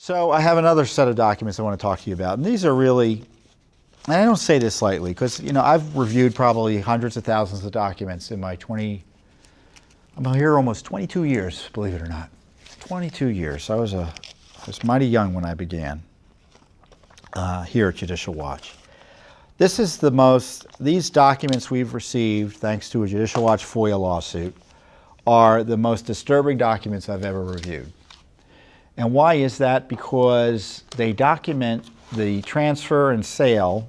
So I have another set of documents I want to talk to you about. And these are really, and I don't say this lightly, because I've reviewed probably hundreds of thousands of documents in my I'm here almost 22 years, believe it or not. 22 years. I was mighty young when I began here at Judicial Watch. This is these documents we've received, thanks to a Judicial Watch FOIA lawsuit, are the most disturbing documents I've ever reviewed. And why is that? Because they document the transfer and sale,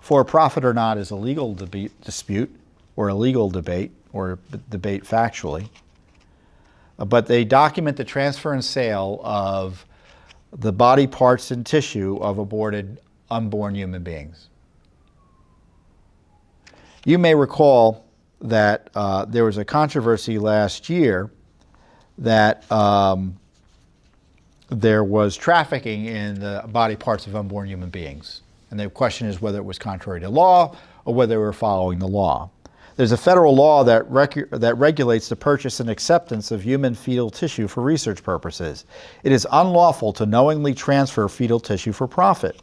for profit or not, is a legal dispute or a legal debate or debate factually. But they document the transfer and sale of the body parts and tissue of aborted unborn human beings. You may recall that there was a controversy last year that there was trafficking in the body parts of unborn human beings. And the question is whether it was contrary to law or whether they were following the law. There's a federal law that regulates the purchase and acceptance of human fetal tissue for research purposes. It is unlawful to knowingly transfer fetal tissue for profit.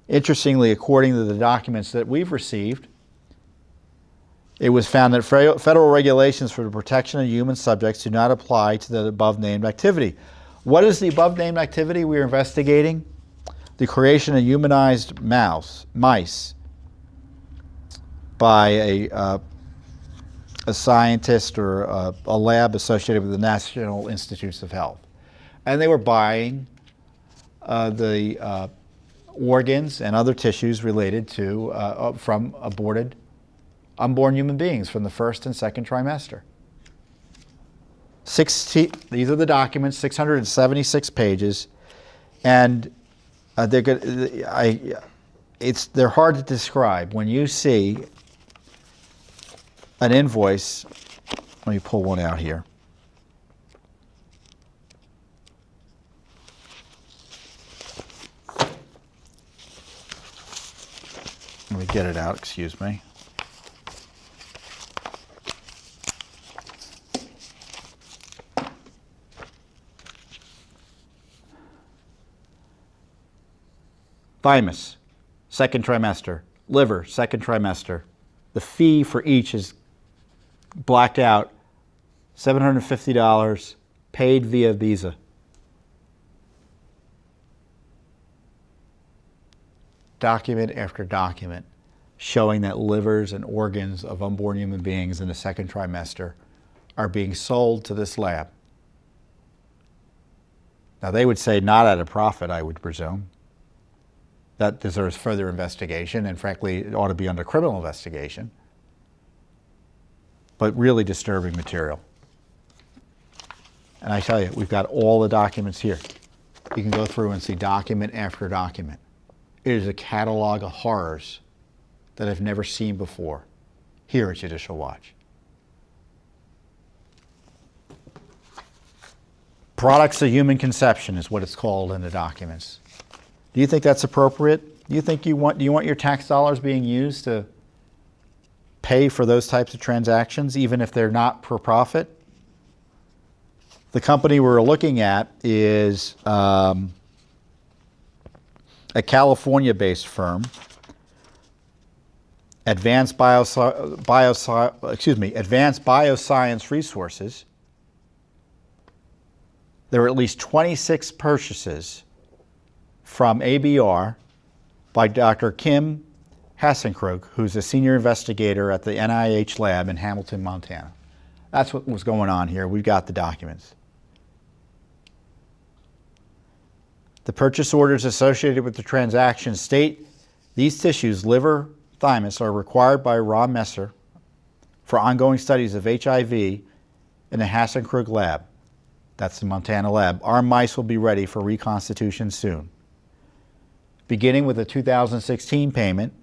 Interestingly, according to the documents that we've received, it was found that federal regulations for the protection of human subjects do not apply to the above-named activity. What is the above-named activity we are investigating? The creation of humanized mice by a scientist or a lab associated with the National Institutes of Health. And they were buying the organs and other tissues related to, from aborted unborn human beings from the first and second trimester. These are the documents, 676 pages, and they're hard to describe. When you see an invoice, let me pull one out here. Let me get it out, excuse me. Thymus, second trimester. Liver, second trimester. The fee for each is blacked out, $750, paid via Visa. Document after document showing that livers and organs of unborn human beings in the second trimester are being sold to this lab. Now, they would say not at a profit, I would presume. That deserves further investigation, and frankly, it ought to be under criminal investigation. But really disturbing material. And I tell you, we've got all the documents here. You can go through and see document after document. It is a catalog of horrors that I've never seen before here at Judicial Watch. Products of human conception is what it's called in the documents. Do you think that's appropriate? Do you think do you want your tax dollars being used to pay for those types of transactions, even if they're not for profit? The company we're looking at is a California-based firm, Advanced Bioscience Resources. There were at least 26 purchases from ABR by Dr. Kim Hassenkrug, who's a senior investigator at the NIH lab in Hamilton, Montana. That's what was going on here. We've got the documents. The purchase orders associated with the transaction state these tissues, liver, thymus, are required by Ron Messer for ongoing studies of HIV in the Hassenkrug lab. That's the Montana lab. Our mice will be ready for reconstitution soon. Beginning with a 2016 payment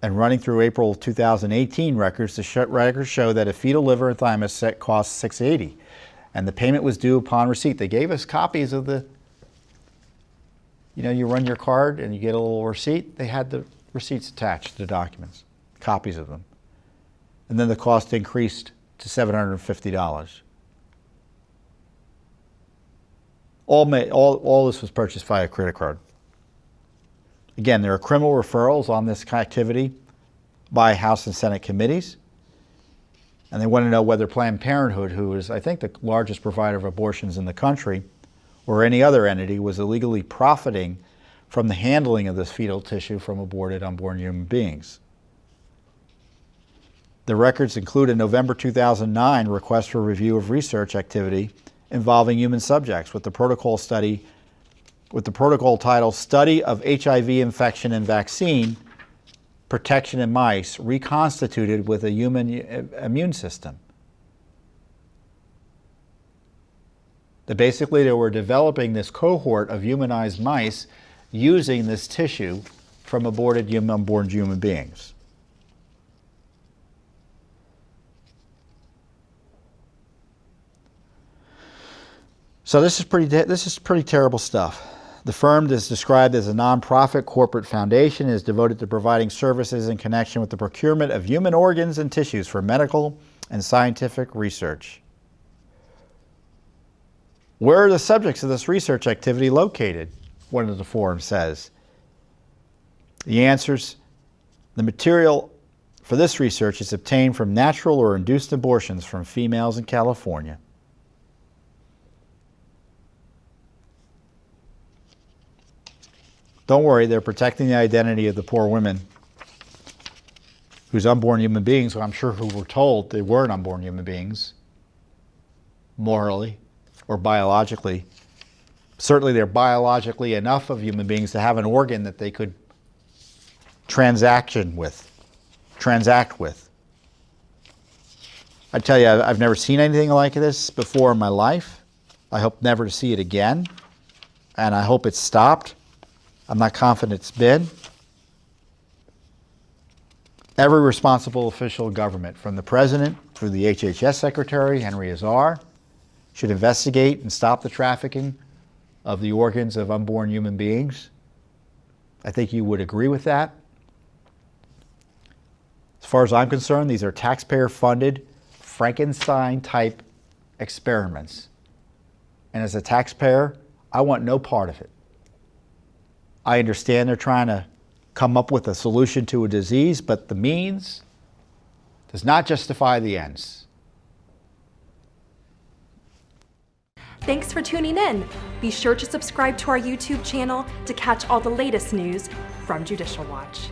and running through April 2018 records, the records show that a fetal liver and thymus set cost $680, and the payment was due upon receipt. They gave us copies of the, you run your card and you get a little receipt. They had the receipts attached to the documents, copies of them. And then the cost increased to $750. All this was purchased via credit card. Again, there are criminal referrals on this activity by House and Senate committees. And they want to know whether Planned Parenthood, who is, I think, the largest provider of abortions in the country, or any other entity, was illegally profiting from the handling of this fetal tissue from aborted unborn human beings. The records include a November 2009 request for review of research activity involving human subjects with the protocol title Study of HIV Infection and Vaccine Protection in Mice Reconstituted with a Human Immune System. That basically they were developing this cohort of humanized mice using this tissue from aborted unborn human beings. So this is pretty terrible stuff. The firm is described as a nonprofit corporate foundation and is devoted to providing services in connection with the procurement of human organs and tissues for medical and scientific research. Where are the subjects of this research activity located? One of the forums says. The answers: the material for this research is obtained from natural or induced abortions from females in California. Don't worry, they're protecting the identity of the poor women whose unborn human beings, who I'm sure who were told they weren't unborn human beings, morally or biologically. Certainly they're biologically enough of human beings to have an organ that they could transact with. I tell you, I've never seen anything like this before in my life. I hope never to see it again, and I hope it's stopped. I'm not confident it's been. Every responsible official of government, from the president through the HHS secretary, Henry Azar, should investigate and stop the trafficking of the organs of unborn human beings. I think you would agree with that. As far as I'm concerned, these are taxpayer-funded, Frankenstein-type experiments. And as a taxpayer, I want no part of it. I understand they're trying to come up with a solution to a disease, but the means does not justify the ends. Thanks for tuning in. Be sure to subscribe to our YouTube channel to catch all the latest news from Judicial Watch.